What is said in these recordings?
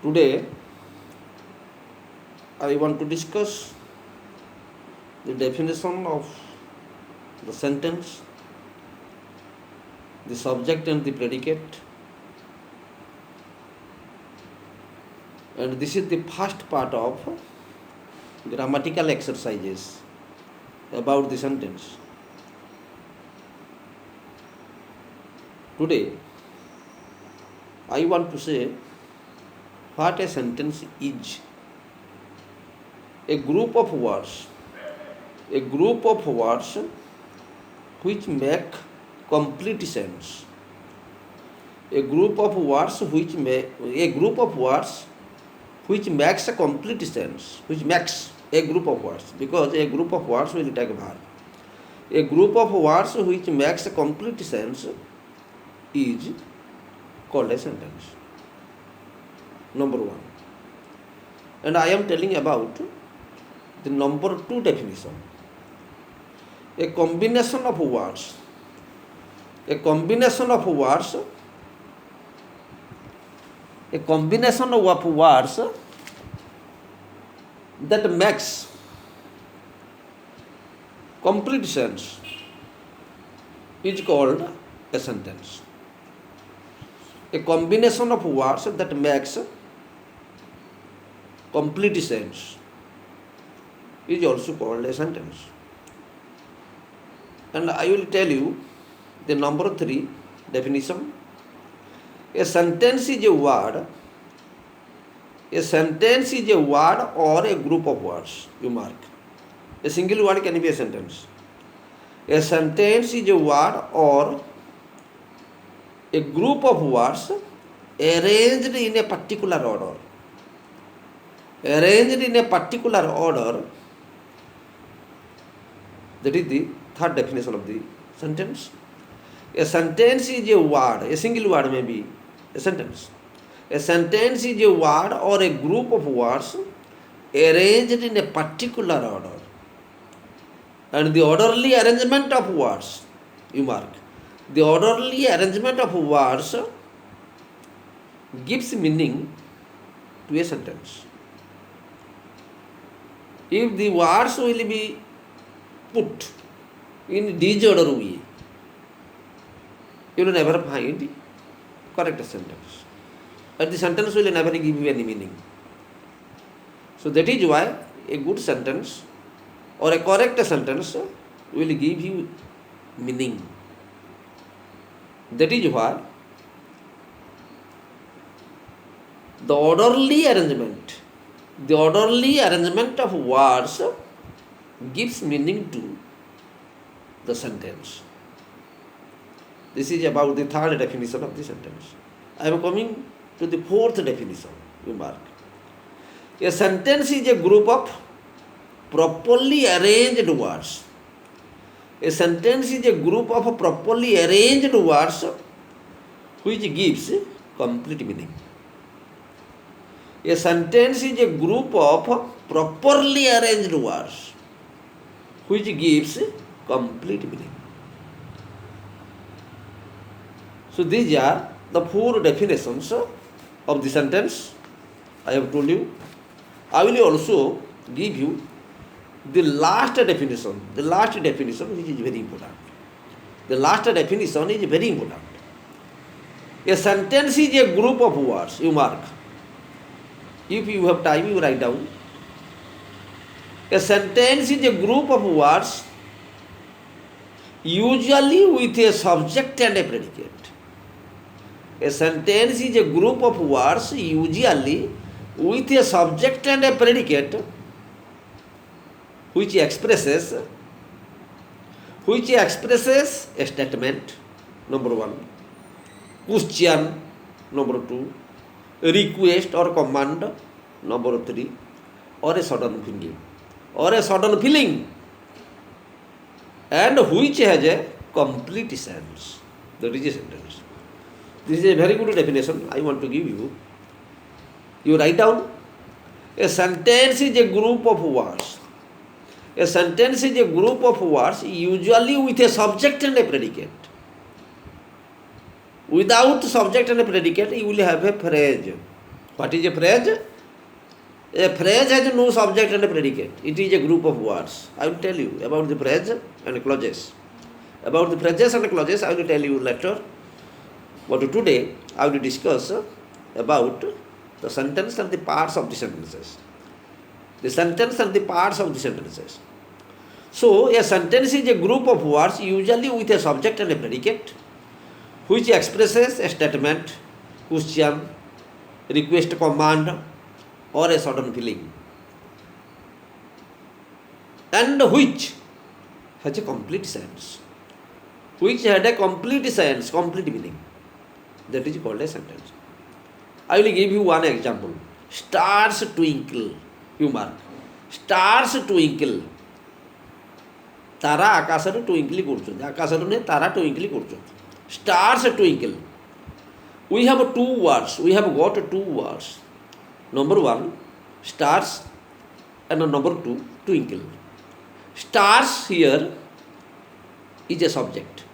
Today I want to discuss the definition of the sentence, the subject and the predicate, and this is the first part of grammatical exercises about the sentence. Today I want to say what a sentence is. A group of words which make complete sense. A group of words which makes a complete sense, which makes a group of words, because a group of words will take a verb. A group of words which makes a complete sense is called a sentence. Number one. And I am telling about the number two definition. A combination of words that makes complete sense is called a sentence. A combination of words that makes complete sense is also called a sentence. And I will tell you the number three definition. A sentence is a word. A sentence is a word or a group of words. You mark. A single word can be a sentence. A sentence is a word or a group of words arranged in a particular order. Arranged in a particular order. That is the third definition of the sentence. A sentence is a word. A single word may be a sentence. A sentence is a word or a group of words arranged in a particular order. And the orderly arrangement of words, you mark, the orderly arrangement of words gives meaning to a sentence. If the words will be put in disorder way, you will never find correct sentence. And the sentence will never give you any meaning. So that is why a good sentence or a correct sentence will give you meaning. That is why the orderly arrangement of words gives meaning to the sentence. This is about the third definition of the sentence. I am coming to the fourth definition. You mark. A sentence is a group of properly arranged words. A sentence is a group of properly arranged words which gives complete meaning. A sentence is a group of properly arranged words which gives complete meaning. So these are the four definitions of the sentence I have told you. I will also give you the last definition. The last definition which is very important. The last definition is very important. A sentence is a group of words. You mark. If you have time, you write down. A sentence is a group of words usually with a subject and a predicate. A sentence is a group of words usually with a subject and a predicate which expresses a statement, number one, question, number two, request or command, number three, or a sudden feeling, and which has a complete sense. That is a sentence. This is a very good definition I want to give you. You write down. A sentence is a group of words. A sentence is a group of words usually with a subject and a predicate. Without subject and a predicate, you will have a phrase. What is a phrase? A phrase has no subject and a predicate. It is a group of words. I will tell you about the phrase and clauses. About the phrases and clauses I will tell you later. But today I will discuss about the sentence and the parts of the sentences. The sentence and the parts of the sentences. So a sentence is a group of words usually with a subject and a predicate which expresses a statement, question, request, command, or a certain feeling, and which has a complete sense. Which had a complete sense, complete meaning. That is called a sentence. I will give you one example. Stars twinkle. You mark. Stars twinkle. तारा आकाशरे ट्विंकली करछन आकाशरे ने तारा ट्विंकली करछन stars twinkle. We have two words, we have got two words. Number one, stars, and number two, twinkle. Stars here is a subject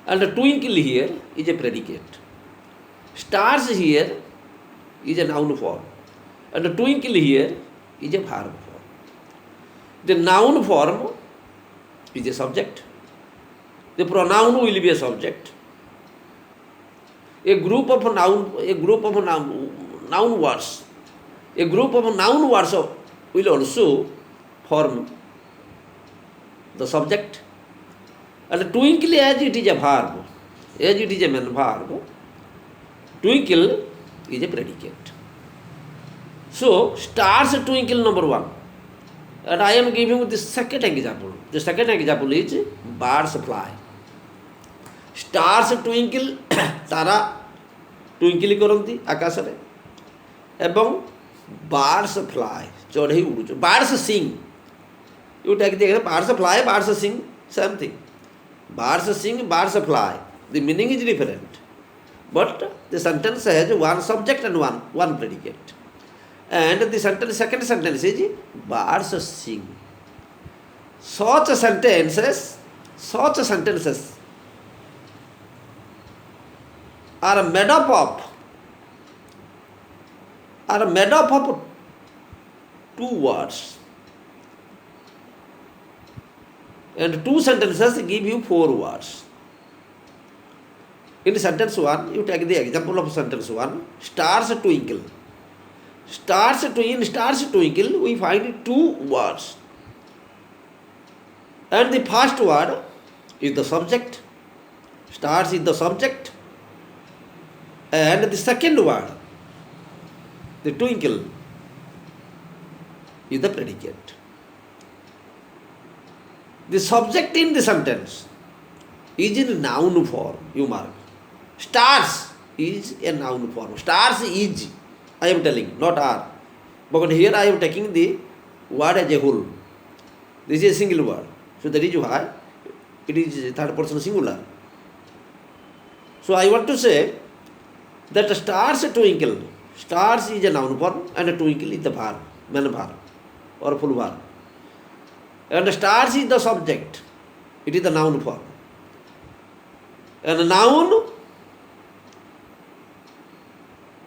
and twinkle here is a predicate. Stars here is a noun form and twinkle here is a verb form. The noun form is a subject. The pronoun will be a subject. A group of noun words. A group of noun words will also form the subject. And twinkle, as it is a verb, as it is a main verb, twinkle is a predicate. So, stars twinkle number one. And I am giving you the second example. The second example is birds fly. Stars twinkle, Tara twinkle करती आकाश रे, एवं birds fly, चढ़े उड़ुच. Birds sing. You take the birds fly, birds sing, same thing. Birds sing, birds fly. The meaning is different, but the sentence has one subject and one predicate. And the sentence, second sentence is birds sing. Such sentences are made up of two words. And two sentences give you four words. In sentence one, you take the example of sentence one, stars twinkle. Stars twinkle, we find two words. And the first word is the subject. Stars is the subject. And the second word, the twinkle, is the predicate. The subject in the sentence is in noun form, you mark. Stars is a noun form. Stars is, I am telling, not are. But here I am taking the word as a whole. This is a single word. So that is why it is third person singular. So I want to say that stars twinkle. Stars is a noun form and a twinkle is the verb, main verb or full verb. And stars is the subject. It is the noun form. And noun,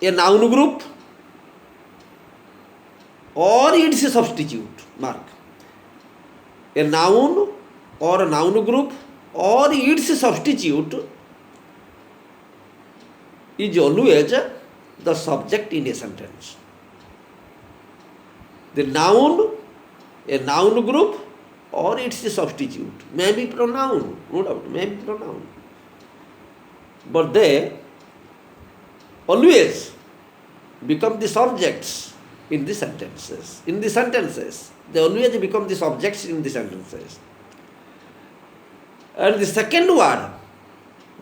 a noun group or its a substitute, mark. A noun or a noun group or its substitute is always the subject in a sentence. The noun, a noun group or its substitute, may be pronoun, no doubt, may be pronoun. But they always become the subjects in the sentences. In the sentences, they always become the subjects in the sentences. And the second word,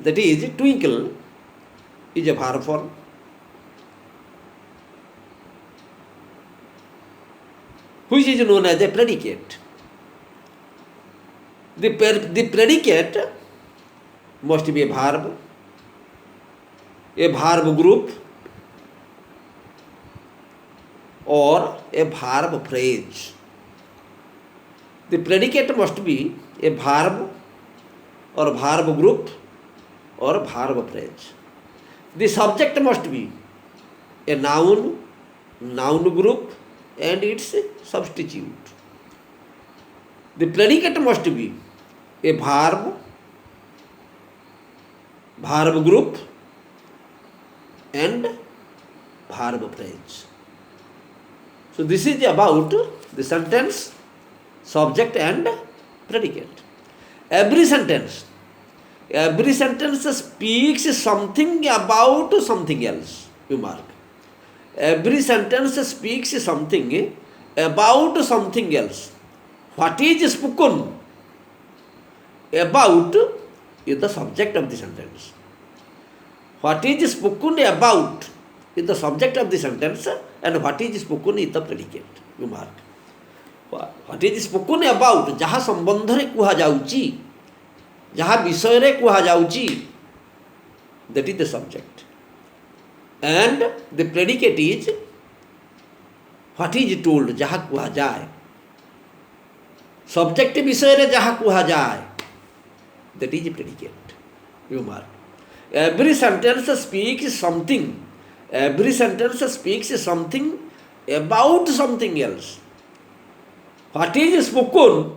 that is twinkle, is a verb form. Which is known as a predicate. The predicate must be a verb group, or a verb phrase. The predicate must be a verb or verb group or verb phrase. The subject must be a noun group, and its substitute. The predicate must be a verb group, and verb phrase. So this is about the sentence, subject and predicate. Every sentence speaks something about something else. You mark. Every sentence speaks something about something else. What is spoken about is the subject of the sentence. What is spoken about is the subject of the sentence, and what is spoken is the predicate. You mark. What is spoken about, jaha sambandhare kuha jauchi, jaha bisayare kuha jauchi, that is the subject. And the predicate is what is told, jaha kuha jaye. Subject bisayare jaha kuha jaye, that is the predicate. You mark. Every sentence speaks something. Every sentence speaks something about something else. What is spoken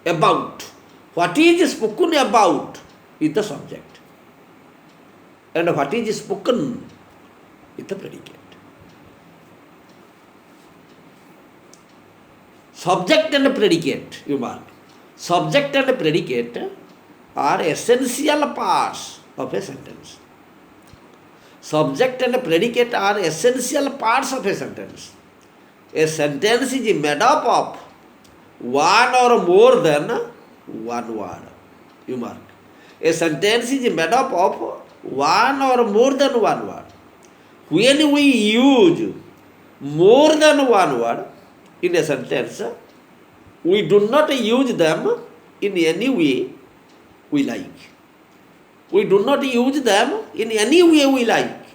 about? What is spoken about is the subject. And what is spoken is the predicate. Subject and predicate, you mark. Subject and predicate are essential parts of a sentence. Subject and predicate are essential parts of a sentence. A sentence is made up of one or more than one word. You mark. A sentence is made up of one or more than one word. When we use more than one word in a sentence, we do not use them in any way we like. We do not use them in any way we like.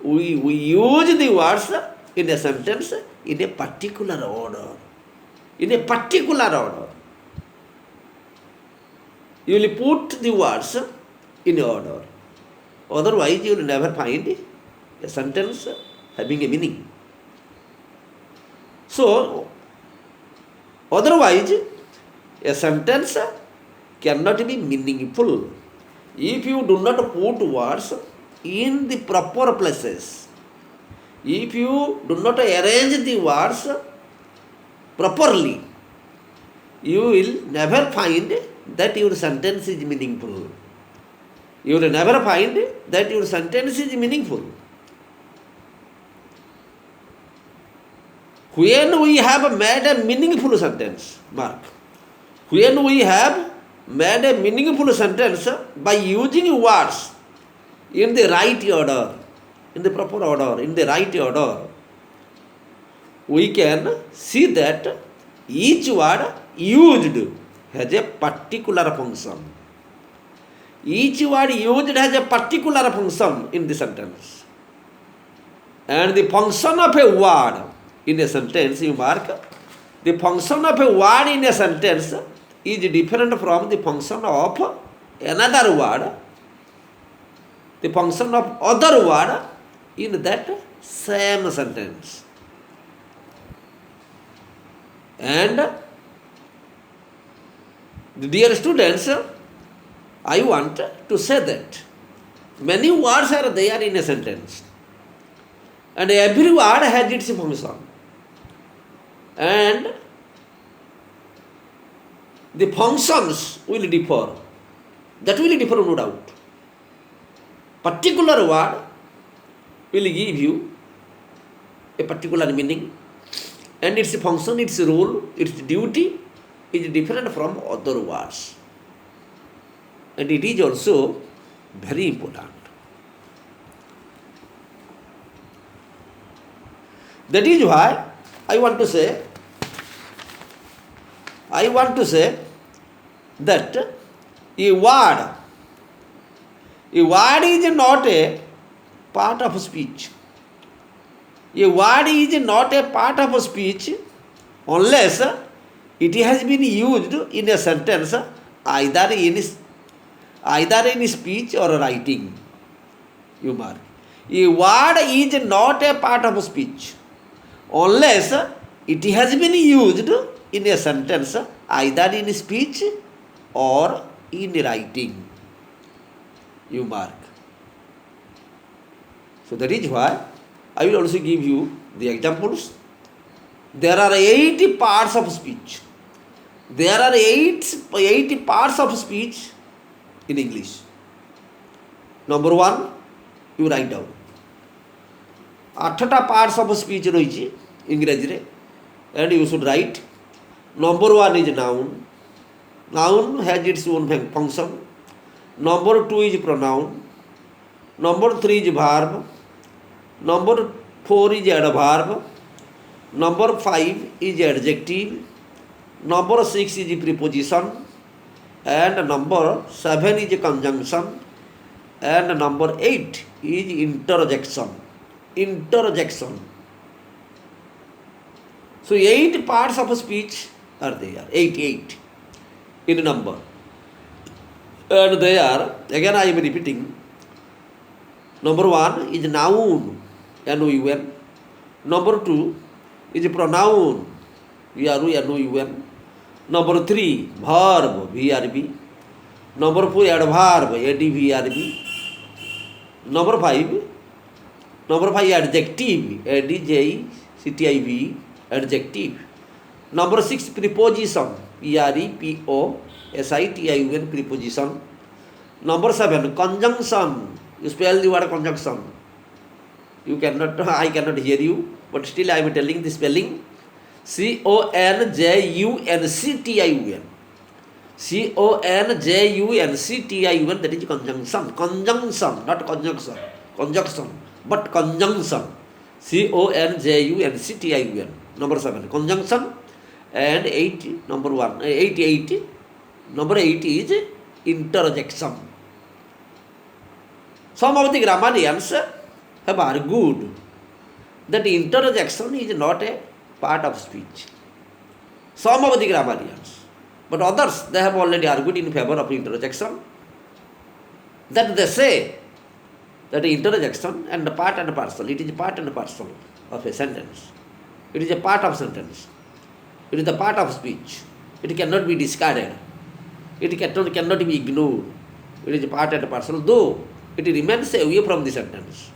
We use the words in a sentence in a particular order. In a particular order. You will put the words in order. Otherwise, you will never find a sentence having a meaning. So, otherwise, a sentence cannot be meaningful if you do not put words in the proper places. If you do not arrange the words properly, you will never find that your sentence is meaningful. You will never find that your sentence is meaningful. When we have made a meaningful sentence, mark, when we have made a meaningful sentence by using words in the right order, in the proper order, in the right order, we can see that each word used has a particular function. Each word used has a particular function in the sentence. And the function of a word in a sentence, you mark, the function of a word in a sentence is different from the function of another word, the function of other word in that same sentence. And dear students, I want to say that many words are there in a sentence, and every word has its function, and the functions will differ. That will differ, no doubt. Particular word will give you a particular meaning, and its function, its role, its duty is different from other words. And it is also very important. That is why I want to say that a word is not a part of speech. A word is not a part of speech unless it has been used in a sentence either in speech or writing. You mark. A word is not a part of speech unless it has been used in a sentence either in speech or in writing. You mark. So that is why I will also give you the examples. There are 80 parts of speech. There are 80 parts of speech in English. Number one, you write down. 8टा parts of speech रही इंग्रेजी and you should write. Number one is noun. Noun has its own function. Number two is pronoun. Number three is verb. Number four is adverb. Number five is adjective. Number six is preposition. And number seven is conjunction. And number eight is interjection. Interjection. So 8 parts of speech are there. 8 in number. And they are, again I am repeating. Number one is noun, N-O-U-N. Number two is pronoun, V-R-O-N-O-U-N. Number three, verb, V-R-B. Number four, adverb, A-D-V-R-B. Number five, adjective, A-D-J-E-C-T-I-V, adjective. Number six, preposition, P-R-E-P-O-S-I-T-I-O-N, preposition. Number seven, conjunction. You spell the word conjunction. You cannot, I cannot hear you, but still I am telling the spelling. C-O-N-J-U-N-C-T-I-O-N. C-O-N-J-U-N-C-T-I-O-N, that is conjunction. Conjunction, not conjunction. Conjunction, but conjunction. C-O-N-J-U-N-C-T-I-O-N. Number seven, conjunction. And number 8. Number 8 is interjection. Some of the grammarians have argued that interjection is not a part of speech. Some of the grammarians. But others, they have already argued in favor of interjection. That they say that interjection and the part and parcel, it is part and parcel of a sentence. It is a part of sentence. It is the part of speech. It cannot be discarded. It cannot be ignored. It is a part and parcel, though it remains away from the sentence.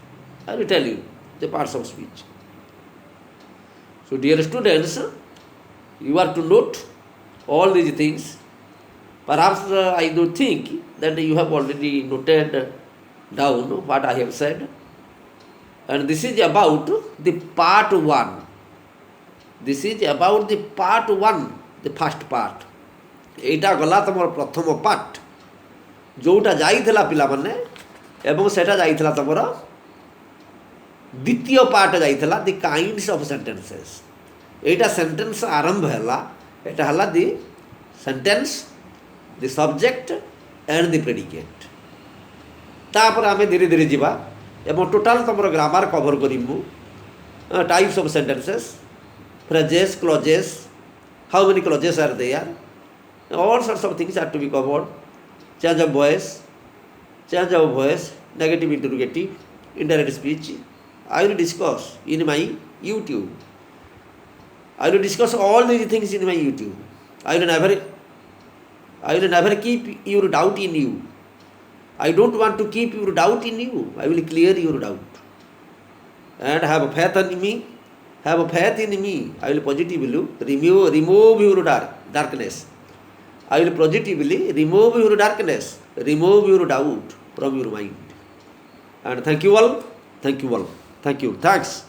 I will tell you the parts of speech. So dear students, you are to note all these things. Perhaps I do think that you have already noted down what I have said. And this is about the part 1. This is about the part 1, the first part. एटा गला तुम प्रथम part जोटा जाइथिला पिला माने एवं सेटा जाइथिला तुमर द्वितीय पार्ट जाइथिला द काइंड्स ऑफ सेंटेंसेस एटा सेंटेंस आरंभ हैला एटा हला the sentence the subject and the predicate तापर आमे धीरे धीरे जीवा एवं टोटल तुमर ग्रामर कवर करिमु types of sentences phrases clauses how many clauses are there all sorts of things are to be covered. Change of voice, negative interrogative, indirect speech. I will discuss in my YouTube. I will discuss all these things in my YouTube. I will never keep your doubt in you. I don't want to keep your doubt in you. I will clear your doubt. And have faith in me. Have faith in me. I will positively remove your darkness. I will positively remove your darkness, remove your doubt from your mind. And thank you all. Thank you all. Thank you. Thanks.